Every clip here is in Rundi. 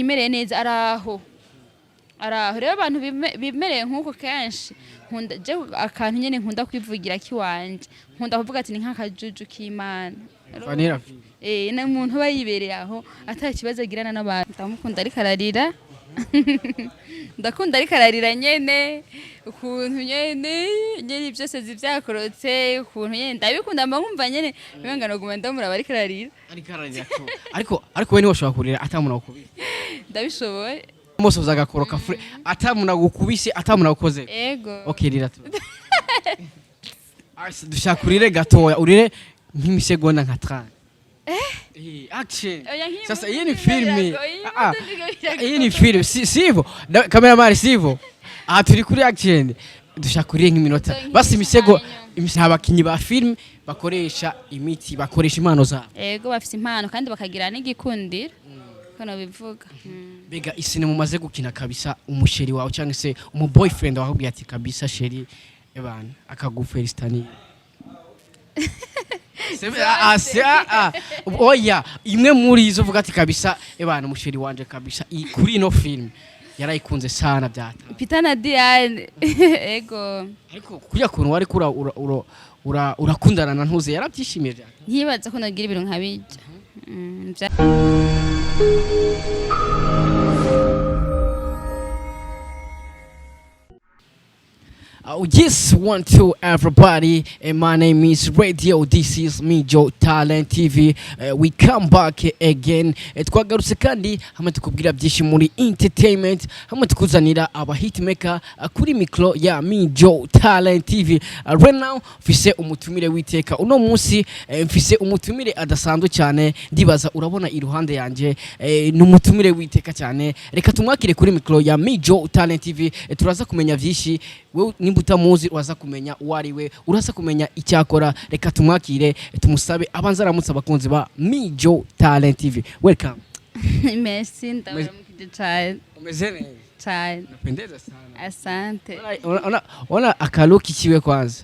imereye neza araho rero abantu bimereye nk'uko kenshi nkunda je akantu nyene nkunda kwivugira kiwanje nkunda kuvuga ati ni nk'akajuju k'Imana Vanilla na umuntu aba yibereye aho ata kibazo agirana n'abantu ndamukunda ariko ararira ndakunda ariko ararira nyene ukuntu nyene byose zivyakorotse ukuntu nyene ndabikunda mba nkumva nyene bibanga no guma ndamuraba ariko ararira ariko we niwe ushobora kurira atamuna gukubise ndabishoboye mose uzagakoroka fure atamuna gukubise atamuna gukoze ego okay rira tu dushaka urire gatoya urire nk'imisegonda nka 30 action sasa iyi ni filme iyi ni filme sivo cameraman sivo turi kuri action dushaka urire nk'iminota basi imisego abakinyi ba filme bakoresha imiti bakoresha impano zabo ego bafite impano kandi bakagira n'igikundiro kono bivuga bega isine mumaze gukina kabisa umusheri wawe cyangwa se umu boyfriend wakubwiye ati kabisa sheri ebana akagufelistani oya imwe muri izo vuga ati kabisa ebana umusheri wanje kabisa kuri ino film yarayikunze sana byata Peter na Diane ego ariko kuya kuntu wari kura urakundana na ntuze yarabyishimiye byata ntibaza ko nagira ibintu nkabijya Yes, one, two, everybody. My name is Radio. This is Mijo Talent TV. We come back again. Twagarutse kandi hamwe tukubwira byinshi muri entertainment, hamwe tukuzanira aba hitmaker kuri micro ya Mijo Talent TV. Right now, mfise umutumire witeka. Uno munsi mfise umutumire adasanzwe cyane. Ndibaza urabona iruhande yanje n'umutumire witeka cyane. Reka tumwakire kuri micro ya Mijo Talent TV. Turaza kumenya byinshi. Wewe utamuzi uraza kumenya uwari we uraza kumenya icyakora reka tumwakire tumusabe abanza aramutsa abakunzi ba Mijo Talent TV. Welcome. Merci ndabaramukije cyane. Umeze neza cyane. Napendeza sana. Asante. Ona akaloki kiwe kwanza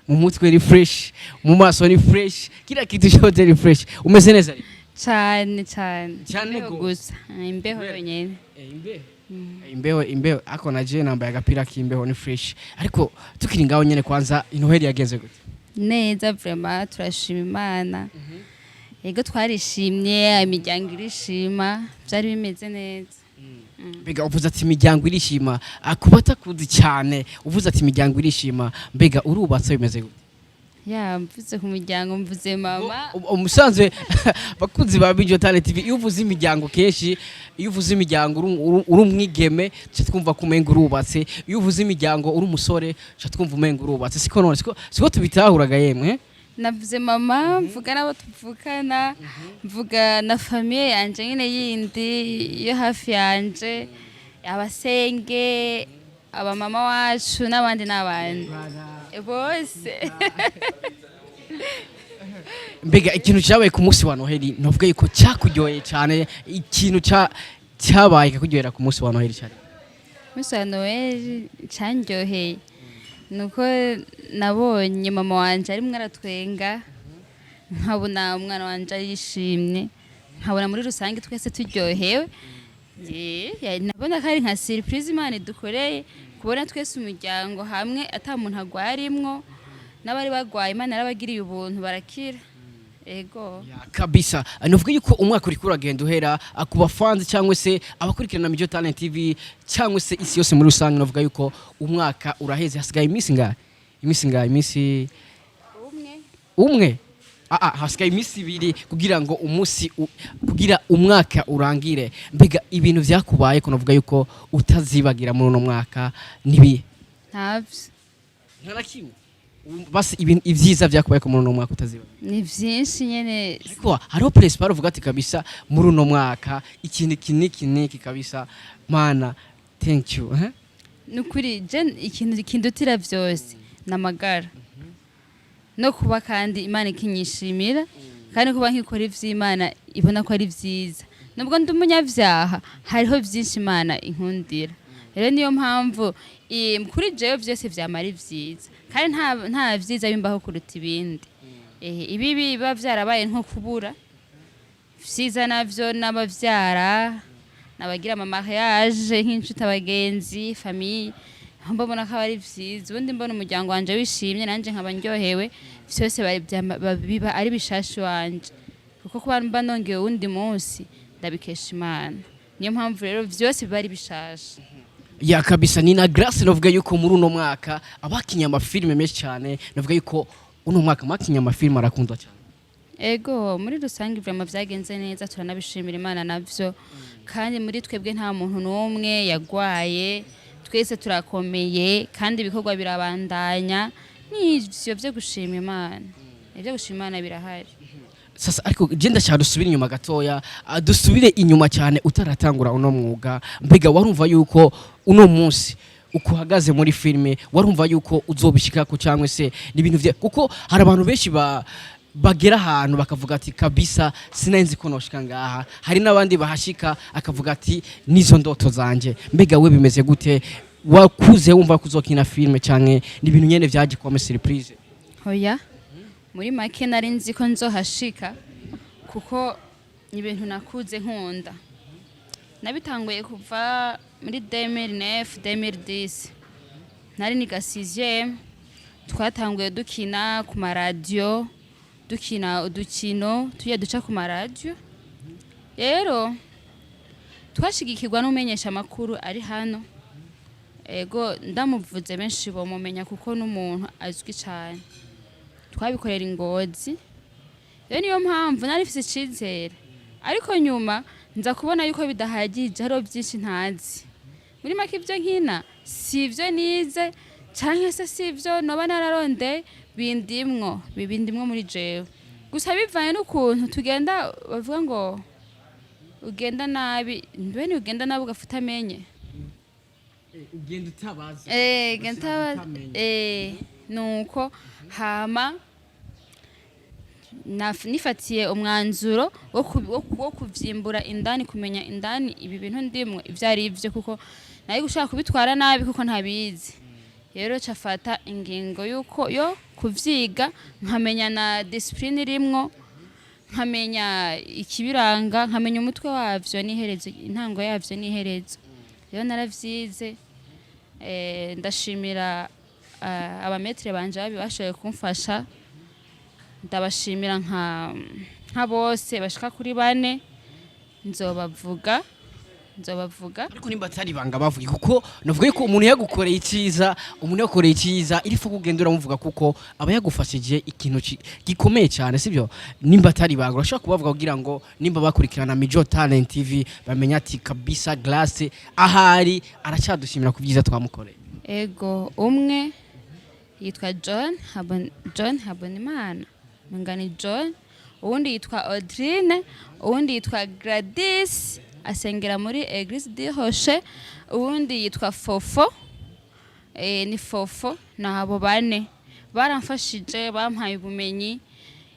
mu mutwe ni fresh mu maso ni fresh kila kitu chote ni fresh. Umeze neza cyane gusa imbeho yonyene imbeho ako naje nambaye agapira k'imbeho ni fresh ariko tukiri ngaho nyene kwanza Noheli yagenze gute neza vraiment turashima Imana yego twarishimye imiryango irishima byari bimeze neza mbega uvuze ati imiryango irishima akubata kuzi cyane uvuze ati imiryango irishima mbega urubatse bimeze gute ya mvuze ku muryango mvuze mama umusanzwe bakunzi ba Mijo Talent TV iyo uvuze imiryango kenshi iyo uvuze imiryango uri umwigeme cyo twumva kumenga urubatse iyo uvuze imiryango uri umusore cyo twumva umenga urubatse siko none siko tubitahuraga yemwe navuze mama mvuga nabo tuvukana mvuga na famille yanje nyine yindi yo hafi yanje abasenge aba mama wacu n'abandi bose mbega ikintu cyabaye ku munsi wa Noheli novuga yuko cyakuryoheye cyane ikintu cyabaye kuryohera ku munsi wa Noheli cyane munsi wa Noheli cyanjyoheye nuko nabonye mama wanje ari mwaratwenga nkabona umwana wanje yishimye nkabona muri rusange twese turyohewe nabona kari nka surprise Imana idukoreye kubona twese umuryango hamwe atamuntu agwarimwo n'abari bagwaye Imana yarabagiriye ubuntu barakira ego kabisa novuga yuko umwaka uri kuragenda uhera akuba fans cyangwa se abakurikirana Mijo Talent TV cyangwa se isi yose muri rusange novuga yuko umwaka uraheze hasigaye iminsi umwe hasigaye iminsi ibiri kugira ngo kugira umwaka urangire mbega ibintu vyakubaye ko novuga yuko utazibagira muri uno mwaka nibi ntarakimwe basi ibyiza vyakubaye ko muri uno mwaka utazibagira ni byinshi nyene ariko hariho principal uvuga ati kabisa muri uno mwaka ikintu kiniki kabisa mana thank you nukuri je ikintu kindutira vyose namagara no kuba kandi Imana ikinyishimira kandi kuba nkikora ivy'Imana ibona ko ari vyiza nubwo ndi umunyavyaha hariho byinshi Imana inkundira rero niyo mpamvu kuri jewe byose vyamara vyiza kandi nta vyiza bimbaho kuruta ibindi ibi biba vyarabaye nko kubura vyiza navyo n'abavyara nabagira ama mariage nk'inshuti abagenzi famille mbona ko ari vyiza ubundi mbona umuryango wanje wishimye nanje nkaba ndyohewe byose biba ari bishashi wanje kuko kuba mba nongeye uwundi munsi ndabikesha Imana niyo mpamvu rero byose biba ari bishashi ya kabisa ni na Grace novuga yuko muri uno mwaka abakinya amafilme menshi cyane novuga yuko uno mwaka makinya amafilme arakundwa cyane ego muri rusange vraiment vyagenze neza turanabishimira Imana navyo kandi muri twebwe nta muntu n'umwe yagwaye twese turakomeye kandi ibikorwa birabandanya n'ivyo byo gushima Imana ivyo gushima Imana birahari sasa ariko genda cyane dusubire inyuma gatoya dusubire inyuma cyane utaratangura uno mwuga mbega warumva yuko uno munsi ukuhagaze muri filme warumva yuko uzobishika ku cyangwe se n'ibintu vye kuko hari abantu benshi bagera ahantu bakavuga ati kabisa sinenzi ko noshika ngaha hari nabandi bahashika akavuga ati nizo ndoto zanje mbega we bimeze gute wakuze wumva kuzokina filme canke n'ibintu nyene vyaje kwa surprise hoya muri make nari nzi ko nzohashika kuko ibintu nakuze nkunda nabitanguye kuva muri 2009 2010 nari niga 6e twatanguye dukina ku maradio dukina udukino tuye duca ku maradio rero twashigikirwa n'umenyesha makuru ari hano ego ndamuvuze benshi bo mumenya kuko n'umuntu azwi cyane twabikorera Ingozi rero niyo mpamvu nari mfise icizere ariko nyuma nza kubona yuko bidahagije haro byinshi ntazi muri make ibyo nkina sivyo nize canke se sivyo noba nararonde bibindimwo muri jewe gusa bivanye n'ukuntu tugenda bavuga ngo ugenda nabi mbene ugenda nabi ugafuta amenye ugenda utabaza nuko hama nifatiye umwanzuro wo kuvyimbura indani kumenya indani ibi bintu ndimwe ivyari ivyo kuko nayi gushaka kubitwara nabi kuko ntabizi rero cafata ingingo yuko yo kuvyiga nkamenya na discipline rimwo nkamenya ikibiranga nkamenya umutwe wavyo n'iherezo intango yavyo n'iherezo rero naravyize ndashimira abametre banje bashoboye kumfasha ndabashimira nka bose bashika kuri 4 nzobavuga ariko nimba atari banga bavuga kuko navuga yuko umuntu yagukoreye iciza irifu kugendera muvuga kuko aba yagufashije ikintu gikomeye cyane sibyo nimba atari banga urashaka kubavuga kugira ngo nimba bakurikirana Mijo Talent TV bamenya ati kabisa Grace ahari aracadushimira ku byiza twamukoreye ego umwe yitwa John Habonimana mungani John uwundi yitwa Audrine uwundi yitwa Gladys asengera muri Eglise de Roche uwundi yitwa Fofo ni Fofo nabo 4 baramfashije bampaye ubumenyi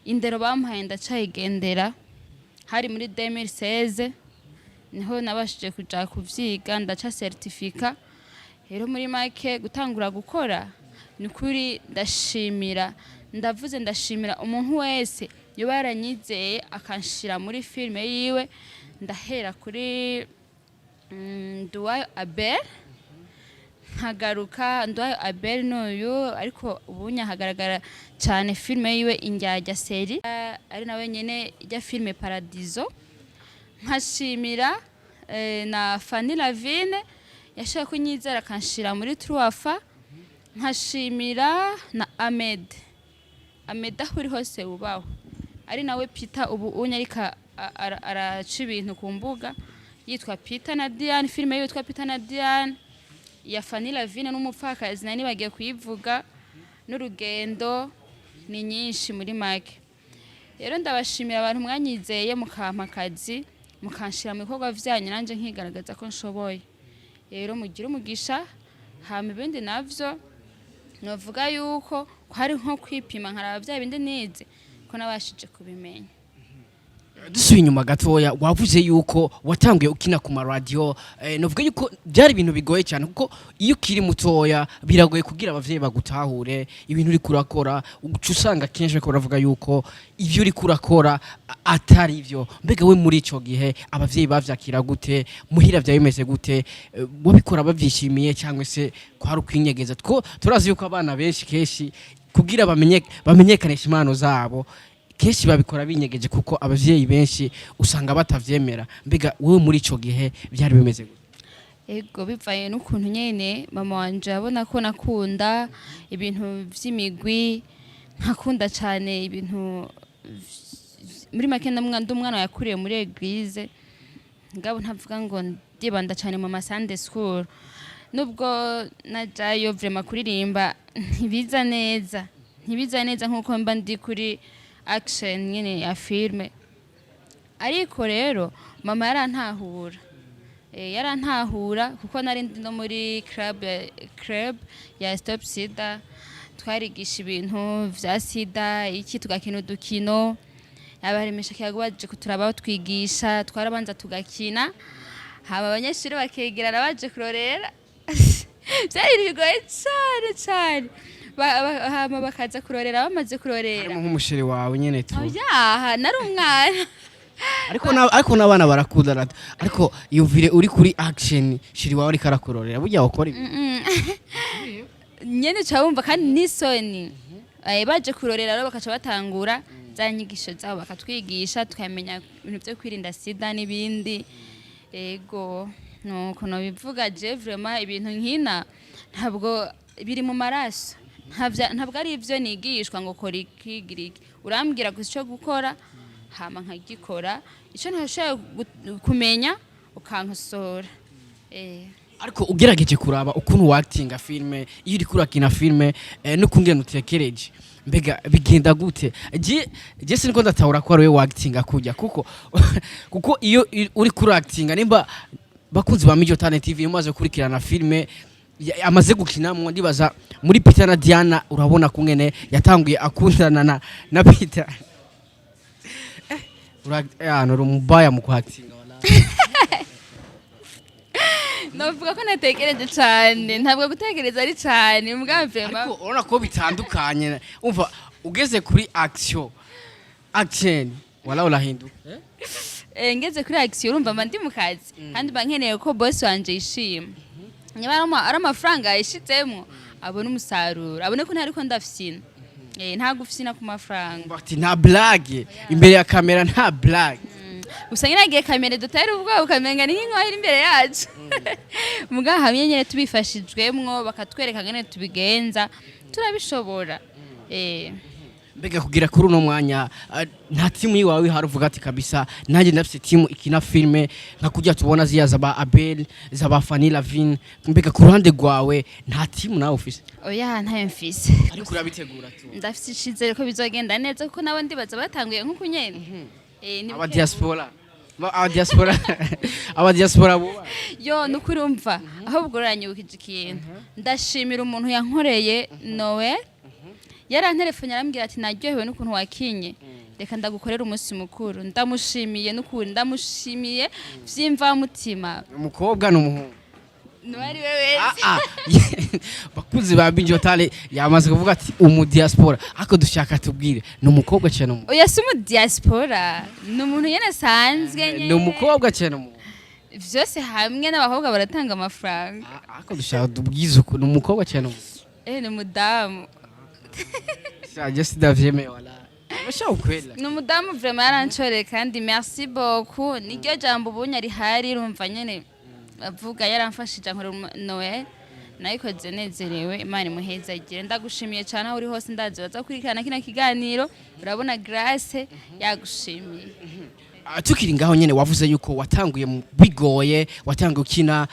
indero bampaye ndacayigendera hari muri 2016 niho nabashije kuja kuvyiga ndaca certificat rero muri make gutangura gukora nukuri ndashimira umuntu wese yoba yaranyizeye akanshira muri filme yiwe ndahera kuri Nduwayo Abel nkagaruka Nduwayo Abel n'uyu ariko ubunya hagaragara cyane filme yiwe Indyarya seri ari nawe nyene ijya filme Paradiso nkashimira na Fanny Lavine yashaka kunyizera akanshira muri Truafa nkashimira na Ahmed aho uri hose ubaho ari nawe Peter ubu unyarika araca ibintu ku mbuga yitwa Peter na Diane filme yitwa Peter na Diane ya Fanny Lavine n'umupfakazi nani bagiye kuyivuga n'urugendo ni nyinshi muri make rero ndabashimira abantu mwanyizeye mukampakazi mukanshira mu bikorwa vyanyu nanje nkigaragaza ko nshoboye rero mugira umugisha hama ibindi navyo novuga yuko hari nko kwipima nkaraba bya bindi nize ko nabashije kubimenya dusubiye inyuma gatoya wavuze yuko watanguye ukina ku maradiyo novuga yuko byari ibintu bigoye cyane kuko iyo ukiri mutoya biragoye kugira abavyeyi bagutahure ibintu uri kurakora uca usanga kenshi bariko baravuga yuko ivyo uri kurakora atari ivyo. Mbega we muri ico gihe abavyeyi bavyakira gute, muhira vya bimeze gute, wabikora bavyishimiye cyangwa se kwari ukwinyegeza? Turazi yuko abana benshi kenshi kugira bamenyekanisha impano zabo kenshi babikora binyegeje kuko abavyeyi benshi usanga batavyemera. Mbega wewe muri ico gihe byari bimeze gute? Ego bivaye n'ukuntu nyene mama wanje abona ko nakunda ibintu vy'imigwi, nkakunda cyane ibintu muri make umwana yakuriye muri eglise, ngabo ntavuga ngo ndibanda cyane mu Sunday school, nubwo najayo vraiment kuririmba ntibiza neza nkuko mba ndi kuri action nyene ya filme. Ariko rero mama yarantahura kuko nari ndi no muri club ya Stop Sida, twarigisha ibintu vya sida iki tugakina udukino, abaremesha kiyago baje kuturaba twigisha, twarabanza tugakina hama abanyeshuri bakegerana baje kurorera byari bigoye cyane hama bakaza kurorera, bamaze kurorera nk'umushiri wawe nyene tu yaha nari umwana ariko n'abana barakundana, ariko yumvire uri kuri action shiri wawe ariko arakurorera burya ukora ibi nyene cyabumva kandi nisoni baje kurorera rero bakaca batangura za nyigisho zabo bakatwigisha tukamenya ibintu byo kwirinda sida n'ibindi. Ego nuko no bivuga je vraiment ibintu nkina ntabwo biri mu maraso, ntabwo ari ivyo nigishwa ngo kora ikigiriki, urambwira gusa icyo gukora hama nkagikora, icyo ntashaka kumenya ukankosora. Ariko ugerageje kuraba ukuntu wactinga filme, iyo uri kurakina filme no kungena utekereje, mbega bigenda gute? Je siniko ndatahura ko ari we wactinga kujya kuko iyo uri kuractinga nimba bakunzi ba Mijo Talent TV umaze kurikirana filme amaze gukinamwo, ndibaza muri Peter na Diana urabona kungene yatanguye akundana na Peter urumubaya mu kuhatinga novuga ko natekereje cyane, ntabwo gutekereza ari cyane mbwa vraiment, ariko urabona ko bitandukanye. Umva ugeze kuri action wala urahinduka ngeze kuri action urumva mba ndi mu kazi kandi bankeneye ko boss wanje yishima, nyuma ari amafaranga yishitsemo abone umusaruro, abone ko ntari ko ndafisina nta gufisina ku mafaranga, bati nta blague imbere ya kamera, nta blague gusa nyiragiye kamera dutari ubwo ukamenga ni nk'inkohera imbere yacu muga hamye nyene tubifashijwemwo bakatwereka ngene tubigenza turabishobora. Mbega kugira kuri uno mwanya nta timu yiwawe haruvuga ati kabisa nanjye ndafite timu ikina filme nka kujya tubona ziya zaba Abel zaba Fanny Lavine, mbega ku ruhande rwawe nta timu nawe ufise? Oya ntayo mfise, ariko urabitegura tu? Ndafite ishizere ko bizogenda neza kuko nabo ndibaza batanguye nkuko nyene aba diaspora buba yo nukuri umva ahubwo uranyibukije ikintu, ndashimira umuntu yankoreye Noel, yarantelefone arambwira ati naryohewe n'ukuntu wakinye, reka ndagukorera umunsi mukuru. Ndamushimiye n'ukuri, ndamushimiye vyimva mutima. Umukobwa n'umuhungu Noel wewe bakuzi ba Mijo Talent yamaze kuvuga ati umu diaspora, ako dushaka tubwire ni umukobwa cyane umuntu? Oya si umu diaspora, ni umuntu yene sanzwe ni umukobwa cyane umuntu, vyose hamwe n'abakobwa baratanga amafaranga. Ako dushaka tubwize uko ni umukobwa cyane umuntu? Ni umudamu je sidavyemeye wala basha ukwela, ni umudamu vraiment yaranchore kandi merci beaucoup, niryo jambo ubunya rihari rumva nyene avuga yaramfashije nkora Noel nayikoze nezerewe, Imana imuheza igire. Ndagushimiye cyane aho uri hose, ndazi baza kurikana kina kiganiro, urabona Grace yagushimiye. Tukiri ngaho nyene wavuze yuko watanguye bigoye, watanguye ukina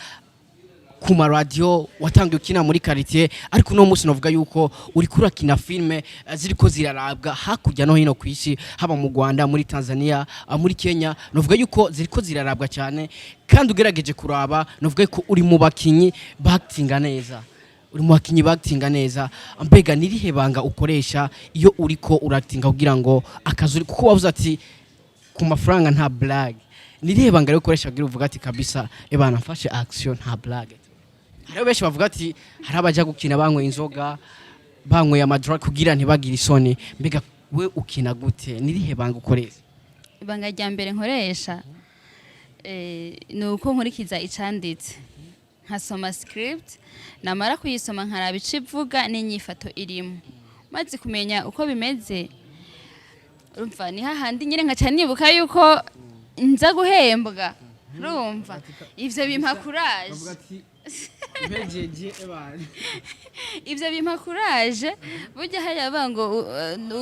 ku radio, watanguye ukina muri quartier, ariko no munsi novuga yuko uri kurakina filme ziriko zirarabwa hakujya no hino kwisi, haba mu Rwanda, muri Tanzania, muri Kenya, novuga yuko ziriko zirarabwa cyane, kandi ugerageje kuraba novuga ko uri mu bakinyi bactinga neza, mbega nirihe banga ukoresha iyo uriko uractinga kugira ngo akazuri, kuko wavuze ati ku mafaranga nta blague nireba ngare ukoresha kugira uvuga ati kabisa ebana mfashe action nta blague hariho benshi bavuga ati hari abaja gukina banywe inzoga banywe amadrug kugira ntibagire isoni mbega we ukina gute nirihe banga ukoresha ibanga rya mbere nkoresha ni uko nkurikiza icanditse nkasoma script namara kuyisoma nkaraba ico ivuga n'inyifato irimo maze kumenya uko bimeze urumva ni hahandi nyine nkaca nibuka yuko nza guhembwa urumva ivyo bimpa courage ivyo bimpa courage burya hariya bango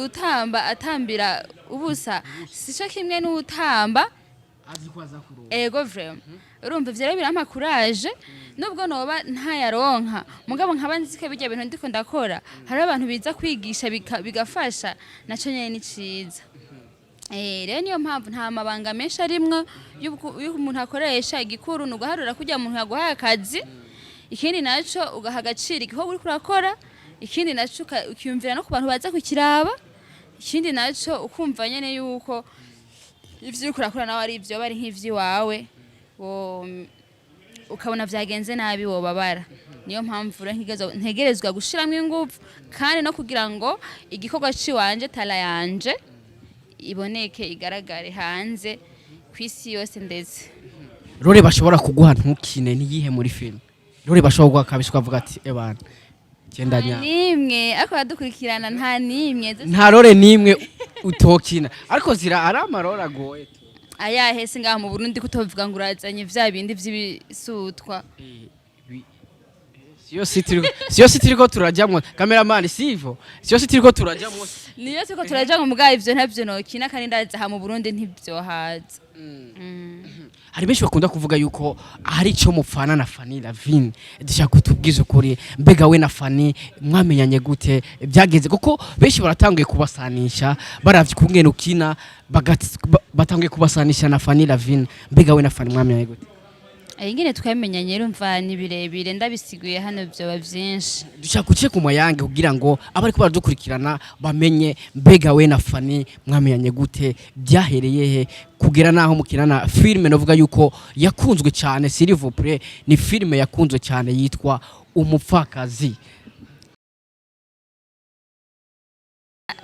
utamba atambira ubusa sico kimwe n'utamba ego vraiment urumva ivyo rero birampa courage nubwo noba ntayaronka mugabo nkaba nzike bijya bintu ndiko ndakora hari abantu biza kwigisha bigafasha naco nyene ni ciza rero niyo mpamvu nta mabanga menshi arimwo y'umuntu akoresha igikuru nugaharura kujya umuntu yaguhaye akazi ikindi naco ugaha agaciro igikorwa uriko urakora ikindi naco ukiyumvira no ku bantu baza kukiraba ikindi naco ukumva nyene yuko ivyo uriko urakora nawe ari ivyo bari nk'ivyiwawe ukabona vyagenze nabi wobabara niyo mpamvu rero ntegerezwa gushiramwo ingufu kandi no kugira ngo igikorwa ciwanje tala yanje iboneke igaragare hanze kwisi yose ndetse rore bashobora kuguha ntukine niyihe muri film rore bashobora kuguha kabisa ukavuga ati ebana genda nya nimwe ako badukurikirana nta nimwe nta rore nimwe utokina ariko zira ari amarora agoye ayahe singaha mu Burundi kutovuga ngo urazanye vya bindi vy'ibisutwa siyo sitiriko turajamwo cameraman sivo siyo sitiriko turajamwo niyo turiko turajamwo mugaye ivyo ntavyo nokina kandi ndaza ha mu Burundi ntivyo haza hari benshi bakunda kuvuga yuko hari ico mupfana na Fanny Lavine dushaka kutubwiza ukuri mbega we na Fanny mwamenyanye gute byageze kuko benshi baratanguye kubasanisha baravye kungene ukina batanguye kubasanisha na Fanny Lavine mbega we na Fanny mwamenyanye gute ingene twamenyanye rumva ni birebire ndabisiguye hano byo byinshi dushaka kuce ku mayange kugira ngo abari ko baradukurikirana bamenye mbega we na Fanny mwamenyanye gute byahereye he kugera naho mukirana filme novuga yuko yakunzwe cyane s'il vous plaît ni filme yakunzwe cyane yitwa Umupfakazi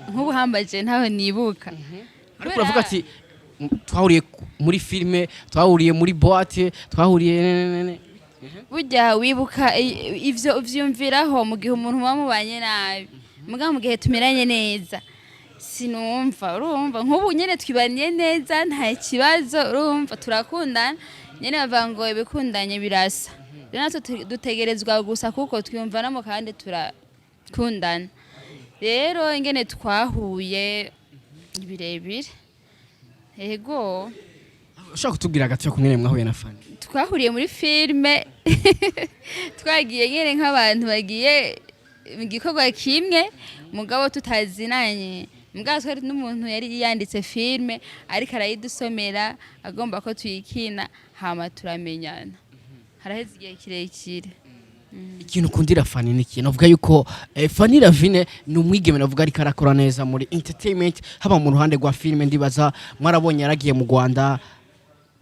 nk'ubuhambaje ntaho nibuka ariko uravuga ati twahuriye muri filme twahuriye muri boîte twahuriye burya wibuka ivyo uvyumviraho mu gihe umuntu wamubanye nabi muga mu gihe tumeranye neza sinumva urumva nk'ubu nyene twibaniye neza nta kibazo urumva turakundana nyene bavango ibikundanye birasa rero natwe dutegerezwa gusa kuko twiyumvanamo kandi turakundana rero ingene twahuye birebire ego ushaka kutubwira gato kumwe mwahuye na Fanny twahuriye muri filme twagiye nyene nk'abantu bagiye mu gikorwa kimwe mugabo tutazinanye mugabo twari n'umuntu yari yanditse filme ariko arayidusomera agomba ko tuyikina hama turamenyana haraheze igihe kirekire ikintu kundira Fanny niki navuga yuko Fanny Lavine ni umwigeme navuga ariko arakora neza muri entertainment haba mu ruhande rwa filme ndibaza mwarabonye yaragiye mu Rwanda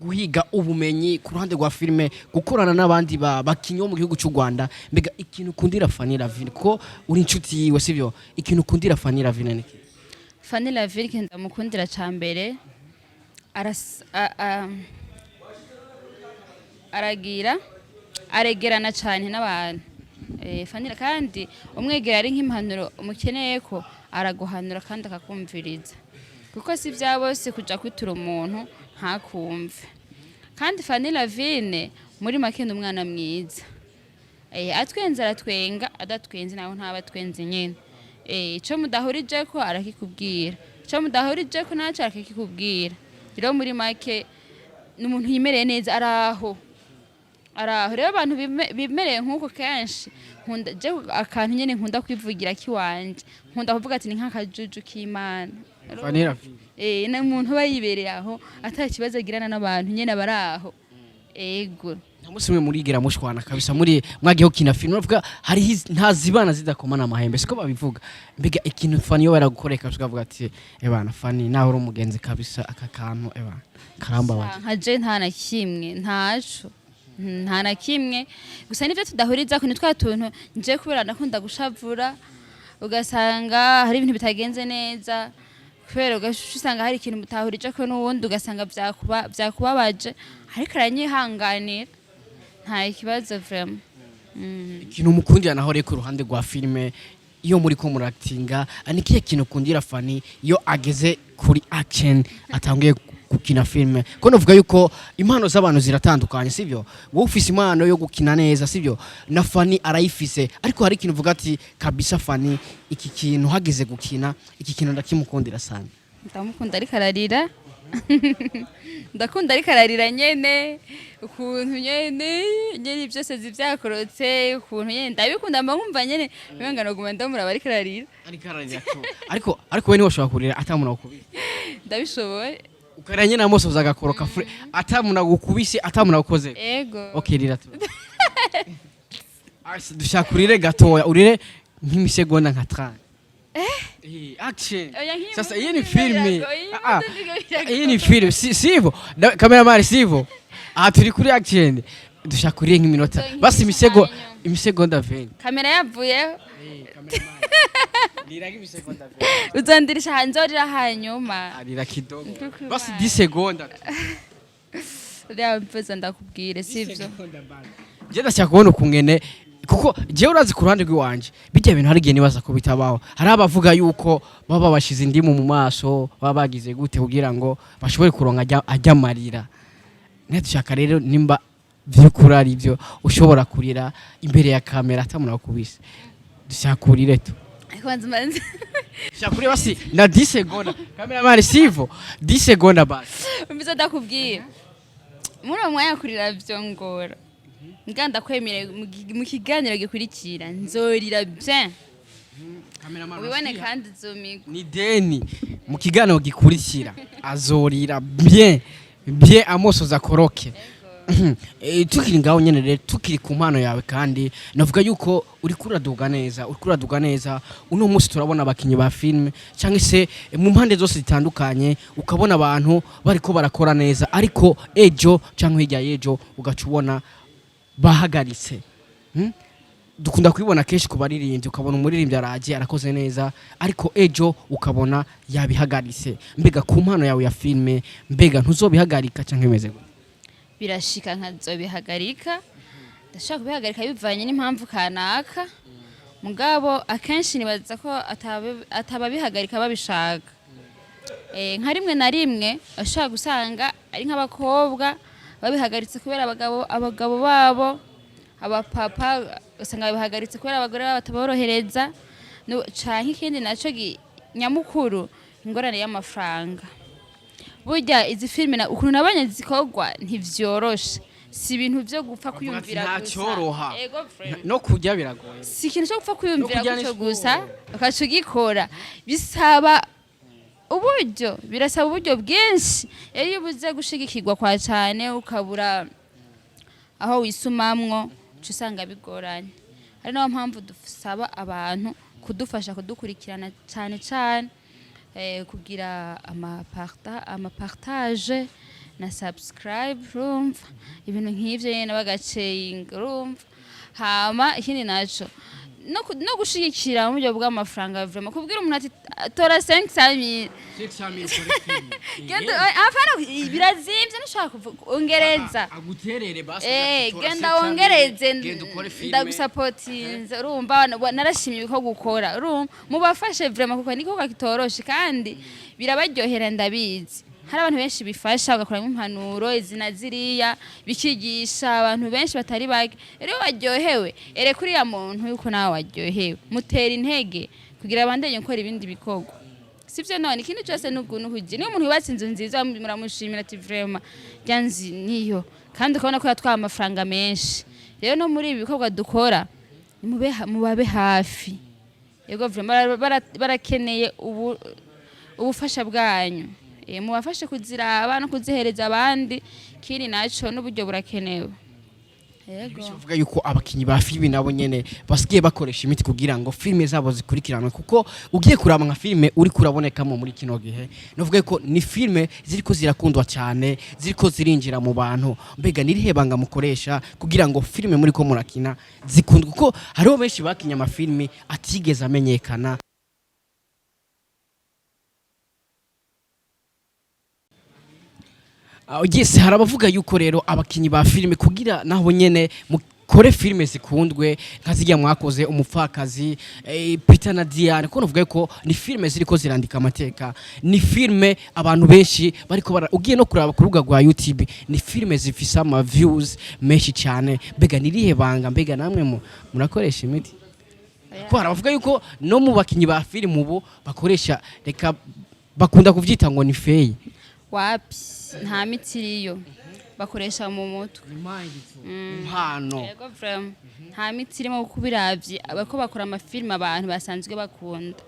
guhiga ubumenyi ku ruhande rwa filme gukorana n'abandi bakinyo mu gihugu cy'u Rwanda mbega ikintu kundira Fanny Lavine ko uri inshuti yiwe sivyo ikintu kundira Fanny Lavine niki Fanny Lavine ndamukundira cyambere aregerana cyane n'abantu Fanny kandi umwegera ari nk'impanuro umukeneye ko araguhanura kandi akakumviriza kuko si bya bose kuja kwitura umuntu ntakumve kandi Fanny Lavine muri make umwana mwiza atwenze aratwenga adatwenze naho ntaba twenze nyene ico mudahurije ko arakikubwira ico mudahurije ko naco arakikubwira rero muri make n'umuntu yimereye neza araho rero abantu bimereye nk'uko kenshi nkunda je akantu nyene nkunda kwivugira kiwanje nkunda kuvuga ati ni nk'akajuju k'Imana Fanny Lavine na umuntu bayibereye aho atakibazo agirana n'abantu nyene baraho ego Namusi mwe murigira mushwana kabisa muri mwagiye ukina film bavuga hari ntazibana zidakomana amahembe siko babivuga mbega ikintu Fani yo baragukoreka ukavuga ati ebana Fani naho uri umugenzi kabisa aka kantu ebana karamba waje nka je nta na kimwe ntaco nta na kimwe gusa nivyo tudahuriza ko nitwa tuntu nje kubera ndakunda gushavura ugasanga hari ibintu bitagenze neza kubera ugasanga hari ikintu mutahurije ko n'uwundi ugasanga byakubabaje ariko aranyihanganira nta ikibazo vraiment ikintu mukundira naho reko ruhande rwa filme iyo muri ko muractinga anikiye kintu kundira Fani iyo ageze kuri action atanguye gukina filme ko novuga yuko impano z'abantu ziratandukanye sivyo wowe ufise impano yo gukina neza sivyo na Fani arayifise ariko hari ikintu uvuga ati kabisa Fani iki kintu hageze gukina iki kintu ndakimukundira sana ndamukunda ariko ararira ndakunda ariko ararira nyene ukuntu nyene byose zivyakorotse ukuntu nyene ndabikunda mbankumva nyene bimenga no guma ndamuraba ariko ararira ariko we ni washobora kurira atamuna gukubise ndabishoboye ukarira nyene amosoza agakoroka atamuna gukubise atamuna gukoze ego okay rira tu dushaka kurire gatoya urire nk'imisegonda nka 30 action sasa iyi ni filme iyi ni filme sivyo cameraman sivyo turi kuri action dushaka kurire nk'iminota basi imisegonda 20 kamera yavuyeho lira nk'imisegonda 20 uzandirisha hanze urira hanyuma lira kidogo basi 10 seconda rya mfeza ndakubwire sivyo je ndashaka kubona ukungene kuko je urazi ku ruhande rw'iwanje bijya ibintu hari gihe nibaza ko bitabaho hari abavuga yuko baba bashize indimu mu maso baba bagize gute kugira ngo bashobore kuronka ajya marira dushaka rero nimba vyukuri ari byo ushobora kurira imbere ya kamera atamuna kubise dushaka kurire tu kwanza dushaka kurire basi na 10 seconda cameraman sivyo 10 seconda basi mbizo ndakubwira muri umwanya kurira vyongora nganda kwemere mu kiganiro gikurikira nzorira bien ubibone kandi zomigo ni deni mu kiganiro gikurikira azorira bien amosoza koroke tukiri ngaho nyene rero tukiri ku mpano yawe kandi navuga yuko uri kuraduga neza uno munsi turabona abakinyi ba filme cyangwa se mu mpande zose zitandukanye ukabona abantu bariko barakora neza ariko ejo cyangwa hirya yejo ugaca ubona bahagaritse dukunda kubibona kenshi ku baririmbyi ukabona umuririmbyi araje arakoze neza ariko ejo ukabona yabihagaritse mbega ku mpano yawe ya filme mbega ntuzobihagarika cyangwa imeze gute birashika nkazobihagarika ndashaka kubihagarika bivanye n'impamvu kanaka mugabo akenshi nibaza ko atababihagarika babishaka nka rimwe na rimwe ashaka gusanga ari nk'abakobwa babihagaritse kubera abagabo babo abapapa usanga babihagaritse kubera abagore babo bataborohereza canke ikindi naco nyamukuru ingorane y'amafaranga burya izi filme na ukuntu nabanye zikorwa ntivyoroshe si ibintu byo gupfa kwiyumvira gusa ego no kujya biragoye si ikintu cyo gupfa kwiyumvira gucyo gusa ukacugikora bisaba uburyo birasaba uburyo bwinshi iyo ubuze gushigikirwa kwa cyane ukabura aho wisumamwo usanga bigoranye ari nayo mpamvu dusaba abantu kudufasha kudukurikirana cyane kugira amapartage na subscribe rumva ibintu nk'ivyo nyene bagaceyinga rumva hama ikindi naco no gushigikira mu buryo bw'amafaranga vraiment kubwira umuntu ati tora 500,000 genda afana birazimvye nashaka ongereza aguterere basi genda wongereze ndagusupportinze urumva narashimye ibiko gukora urumva mubafashe vraiment kuko niko kakitoroshe kandi birabaryohera ndabizi hari abantu benshi bifasha bagakora impanuro izina ziriya bikigisha abantu benshi batari bage rero baryohewe ere kuri ya muntu yuko nawe waryohewe mutera intege kugira abandanye gukora ibindi bikorwa sivyo none ikintu cyose n'ukuntu huje niyo umuntu yubatse inzu nziza muramushimira ati vraiment byanzi niyo kandi ukabona ko yatwaye amafaranga menshi rero no muri ibi bikorwa dukora mubabe hafi yego vraiment barakeneye ubufasha bwanyu mubafashe kuziraba no kuzihereza abandi kiri naco n'uburyo burakenewe yego bivuga yuko abakinyi ba filime nabo nyene basigaye bakoresha imiti kugira ngo filime zabo zikurikiranwe kuko ugiye kuraba nka filime uri kurabonekamo muri kino gihe novuga ko ni filime ziriko zirakundwa cyane ziriko zirinjira mu bantu mbega nirihe banga mukoresha kugira ngo filime muri ko murakina zikundwe kuko hariho benshi bakinya amafilime atigeze amenyekana. Yes, harabavuga yuko rero abakinyi ba filime kugira naho nyene mukore filime zikundwe nkazijya mwakoze umupfakazi Peter na Diane ko novuga ko ni filime ziriko zirandika amateka ni filime abantu benshi bariko ugiye no kuraba ku rubuga rwa YouTube ni filime zifise ama views menshi cyane mbega nirihe banga mbega namwe murakoresha imiti ko harabavuga yuko no mu bakinyi ba filime ubu bakoresha reka bakunda kuvyita ngo ni fake wapi nta miti iriyo bakoresha mu mutwe impano yego vraiment nta miti irimo kubiravye abako bakora amafilme abantu basanzwe bakunda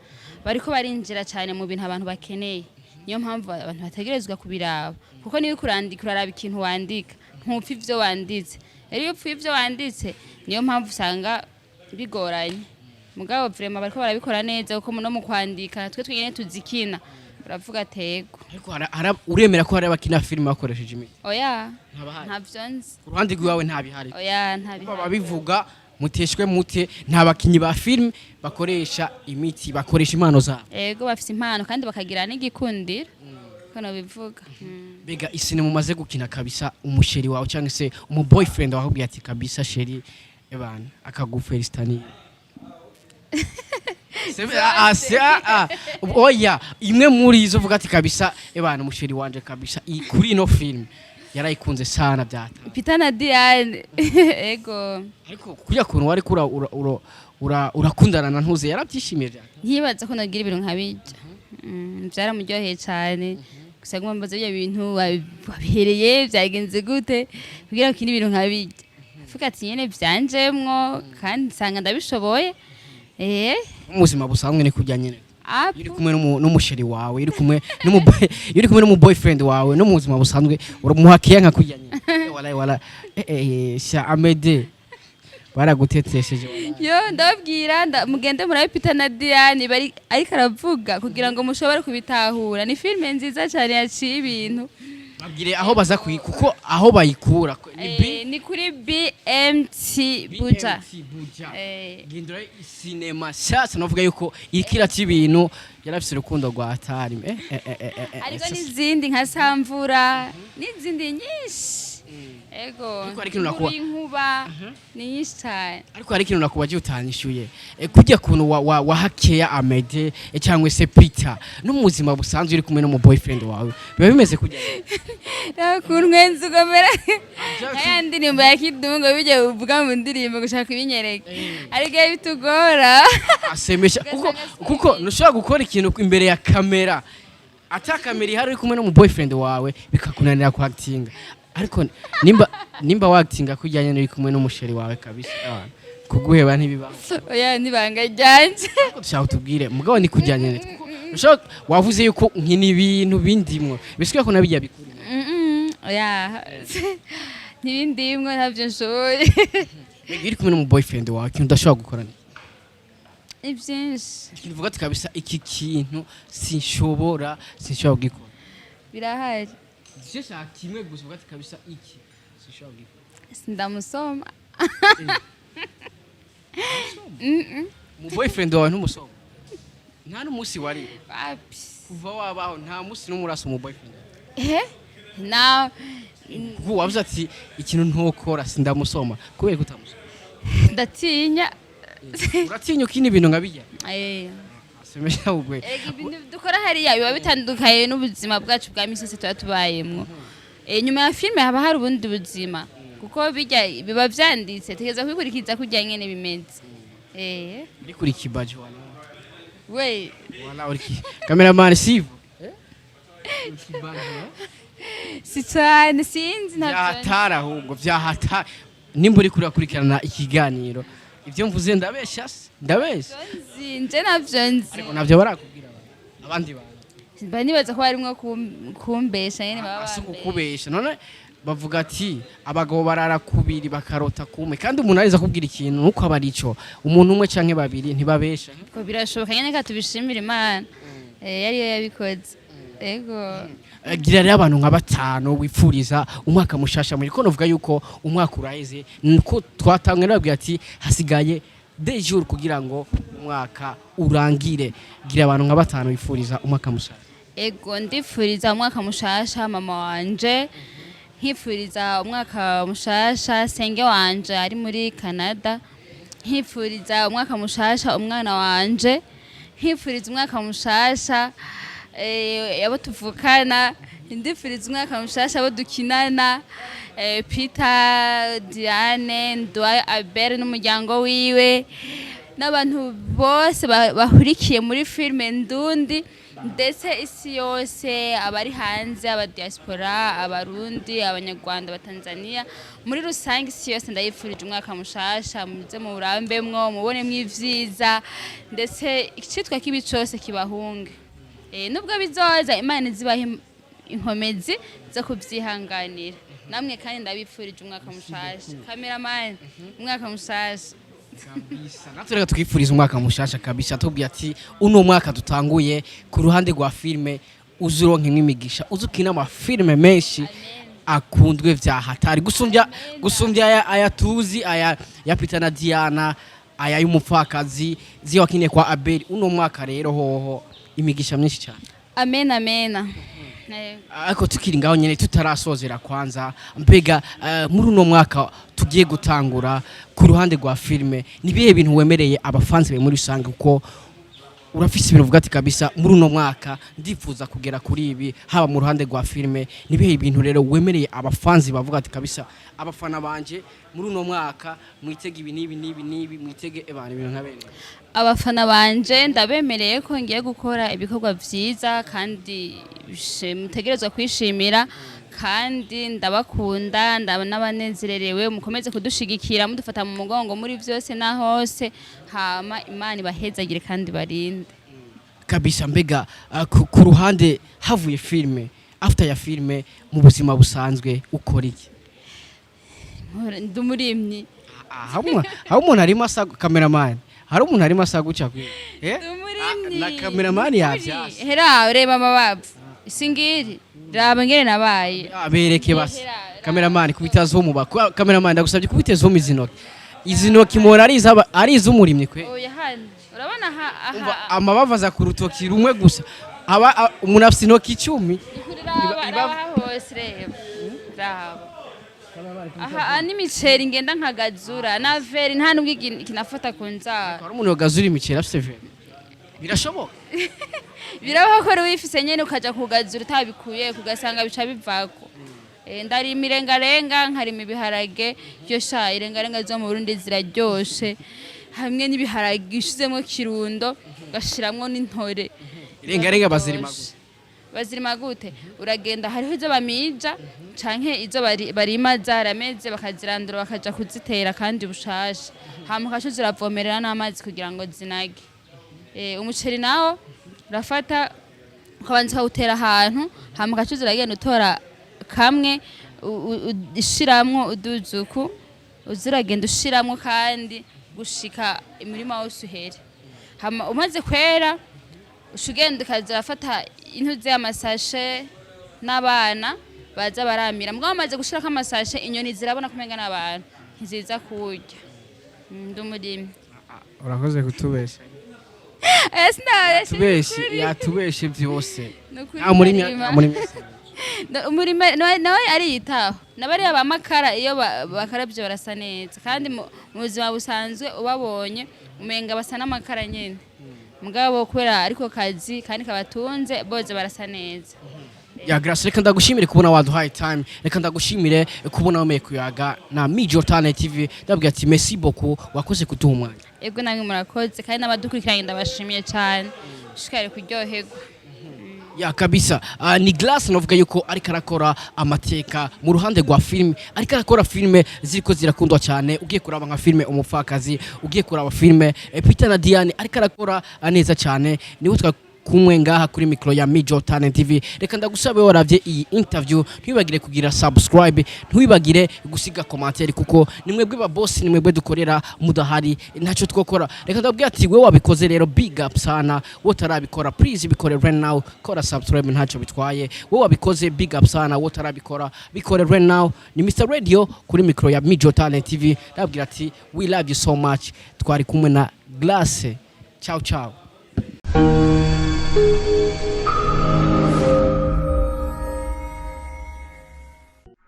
bariko barinjira cyane mu bintu abantu bakeneye niyo mpamvu abantu bategerezwa kubiraba kuko niyo kurandika uraraba ikintu wandika ntupfa ivyo wanditse rero iyo upfa ivyo wanditse niyo mpamvu usanga bigoranye mugabo vraiment bariko barabikora neza kuko no mu kwandika twe twigene tuzikina uravuga tego ariko uremera ko hari abakina filime bakoresheje imiti oya ntavyo nzi ku ruhande rwawe ntabihari oya ntabihari babivuga muteshwe mute nta bakinyi ba filime bakoresha imiti bakoresha impano zabo yego bafite impano kandi bakagira n'igikundiro kono bivuga bega isine mumaze gukina kabisa umusheri wawe cyangwa se umu boyfriend wakubwiye ati kabisa sheri ebana akagufelistani oya imwe muri izo vuga ati kabisa ebana umusheri wanje kabisa kuri ino film yarayikunze sana byata Peter na Diane ego ariko kuya kuntu wari kura urakundana na ntuze yarabyishimiye byata ntibaza ko nagira ibintu nkabijya byaramuryoheye cyane gusa ngomba mbaza ibyo bintu wabihereye byagenze gute kugira ngo kindi ibintu nkabijya vuga ati nyene byanjemwo kandi nsanga ndabishoboye umuzima busanzwe ni kujya nyine iri kumwe n'umusheri wawe iri kumwe n'umu boyfriend wawe no mu buzima busanzwe uramuhakiye nka kujya nyine wala sha Amede baragutetesheje yo ndabwira mugende muri Peter na Diane bari ariko aravuga kugira ngo mushobore kubitahura ni filme nziza cyane yaciye ibintu babwire aho baza kuko aho bayikura ni kuri BMT Buja gindura cinema sasa novuga yuko irikira cy'ibintu yarafise urukundo rwa atari ariko n'izindi nka Samvura n'izindi nyinshi ego ariko nakuba inkuba ni nyinshi cyane ariko hari ikintu nakubaje utanyishuye kujya kuntu wahakeya Amede cyangwa se Peter no muzima busanzwe uri kumwe no mu boyfriend wawe biba bimeze kujya nakunwenze ugomera ayandi nimba ya Kidungo bijye uvuga mu ndirimbo gushaka ibinyereka ariko bitugora asemesha kuko nushaka gukora ikintu imbere ya kamera ata kamera ihari uri kumwe no mu boyfriend wawe bikakunanira ku acting ariko nimba wactinga kujyanye n'uri kumwe n'umusheri wawe kabisa kuguheba ntibiba oya nibanga ryanje dushaka tubwire mugabo ni kujyanye ushaka wavuze yuko nkini ibintu bindimwe bisikiye ko nabijya bikuri oya ntibindimwe ntavyo nshoboye iri kumwe n'umu boyfriend wawe kintu udashobora gukora ivyinshi kivuga ati kabisa iki kintu sinshobora gukora birahari Shisha kimwe gusa ugati kabisa iki sinshobora gukora sindamusoma mu boyfriend wawe ntumusoma nta n'umunsi wari wapi kuva wabaho nta munsi n'umurasa mu boyfriend na wavuze ati ikintu ntokora sindamusoma kubera kutamusoma ndatinya uratinya ukini ibintu nkabijya semesha ugwe ibintu dukora hariya biba bitandukanye n'ubuzima bwacu bwa misese tuba tubayemwo nyuma ya filme haba hari ubundi buzima kuko biba vyanditse tegeza kwikurikiza kujya nyene bimeze uri kuri kibaje wala uri cameraman sivo si cyane sinzi byahatara ahubwo byahatara nimba uri kurikirana ikiganiro ibyo mvuze ndabesha nje navyo nzi ariko navyo barakubwira abandi bantu nibaza ko harimo kumbesha nyene baba kukubesha none bavuga ati abagabo barara kubiri bakarota kumwe kandi umuntu ariza kubwira ikintu nuko aba arico umuntu umwe canke babiri ntibabesha ko birashoboka nyene ka tubishimira Imana yariyo yabikoze ego gira rero abantu nka batanu wipfuriza umwaka mushasha muri ko novuga yuko umwaka uraheze nuko twatangwe nababwira ati hasigaye des jours kugira ngo umwaka urangire gira abantu nka batanu wipfuriza umwaka mushasha ego ndifuriza umwaka mushasha mama wanje nkifuriza umwaka mushasha senge wanje ari muri Canada nkifuriza umwaka mushasha umwana wanje nkifuriza umwaka mushasha abo tuvukana ndifuriza umwaka mushasha abo dukinana Peter Diane Ndwaye Albert n'umuryango wiwe n'abantu bose bahurikiye muri filme Ndundi ndetse isi yose abari hanze aba diaspora abarundi abanyarwanda abatanzania muri rusange isi yose ndayifurije umwaka mushasha muze mu burambemwo mubone mw'ivyiza ndetse icitwa kibi cyose kibahunge nubwo bizoza Imana zibahe inkomezi zo kubyihanganira namwe kandi ndabifurije umwaka mushasha cameraman umwaka mushasha kabisa natwe twifuriza umwaka mushasha kabisa tubwiye ati uno mwaka dutanguye ku ruhande rwa filme uzuronke nk'imigisha uzukina ama filme menshi akundwe vya hatari gusumbya aya tuzi aya ya Peter na Diana aya y'umupfakazi ziwakine kwa Abel uno mwaka rero hoho imigisha myinshi cyane amen ariko tukiri ngaho nyene tutarasozera kwanza mbega muri uno mwaka tugiye gutangura ku ruhande rwa filme nibihe bintu wemereye abafanzi be muri rusange uko urafise ibintu uvuga ati kabisa muri uno mwaka ndifuza kugera kuri ibi haba mu ruhande rwa filme nibihe ibintu rero wemereye abafanzi bavuga ati kabisa abafana banje muri uno mwaka mwitege ibi nibi mwitege ebana ibintu nkabene abafana banje ndabemereye ko ngiye gukora ibikorwa vyiza kandi mutegerezwa kwishimira kandi ndabakunda n'abanezererewe mukomeze kudushigikira mudufata mu mugongo muri vyose na hose hama Imana ibahezagire kandi barinde kabisa mbega ku ruhande havuye filme after ya filme mu buzima busanzwe ukora iki ndumurimyi ha umuntu arimo asaga cameraman hari umuntu arimo asaguca kwe ndumurimyi na cameraman yavyase hera ureba amabavu singiri raba ngere nabaye abereke basi cameraman kubitazo mu cameraman ndagusabye kubitezo mu izinoki mora ari izumurimye kwe oya hano urabona amabavu aza ku rutoki rumwe gusa aba umuntu afite intoki 10 raba hose reba aha n'imiceri ngenda nkagazura na veri nta nubwo kinafata ku nzara hari umuntu yogazura imiceri afite veri birashoboka birabaho ko wifise nyene ukaja kugazura utabikuye kugasanga bica bivako ndari imirengarenga nkarima ibiharage yo sha irengarenga zo mu Burundi ziraryoshe hamwe n'ibiharage ishizemo kirundo gashiramwo n'intore irengarenga bazirima gute uragenda hariho izo bamija canke izo barima zarameze bakazirandura bakaja kuzitera kandi bushasha hama kacu ziravomerera n'amazi kugira ngo zinage umuceri nawo urafata ukabanza ukawutera ahantu hama kacu ziragenda utora kamwe ushiramwo uduzuku uziragenda ushiramwo kandi gushika imirima wose uhere hama umaze kwera ushugenda ukazafata intuzi y'amasashe n'abana baza baramira mbwa bamaze gushirako amasashe inyoni zirabona kumenga n'abantu ntiziza kurya ndumurimyi urakoze kutubesha yatubeshe vyose umurima nawe ariyitaho nabari abamakara iyo bakaravyo barasa neza kandi mu buzima busanzwe ubabonye umenga basa n'amakara nyene mugabo kubera ariko kazi kandi kabatunze boze barasa neza ya Grace reka ndagushimire kubona waduhaye time reka ndagushimire kubona wameye kuyaga na Mijo Talent TV ndabwira ati merci beaucoup wakoze kuduha umwanya ego namwe murakoze kandi n'abadukurikiranye ndabashimiye cyane shikare kuryoherwa ya kabisa ni Glace novuga yuko ariko arakora amateka mu ruhande rwa filme ariko arakora filme ziriko zirakundwa cyane ugiye kuraba nka filme umupfakazi ugiye kuraba filme Peter na Diane ariko arakora neza cyane niwe kumwe ngaha kuri micro ya Mijo Talent TV. Reka ndagusabe waravye iyi interview ntwibagire kugira subscribe, ntwibagire gusiga commentaire kuko nimwe bwe ba boss, nimwe bwe dukorera mudahari ntaco twokora. Reka ndabwira ati we wabikoze rero big up sana, wotarabikora please bikore right now, kora subscribe ntaco bitwaye. We wabikoze big up sana, wotarabikora bikore right now. Ni Mr Radio kuri micro ya Mijo Talent TV. Ndabwira ati we love you so much. Twari kumwe na Glace. Ciao ciao.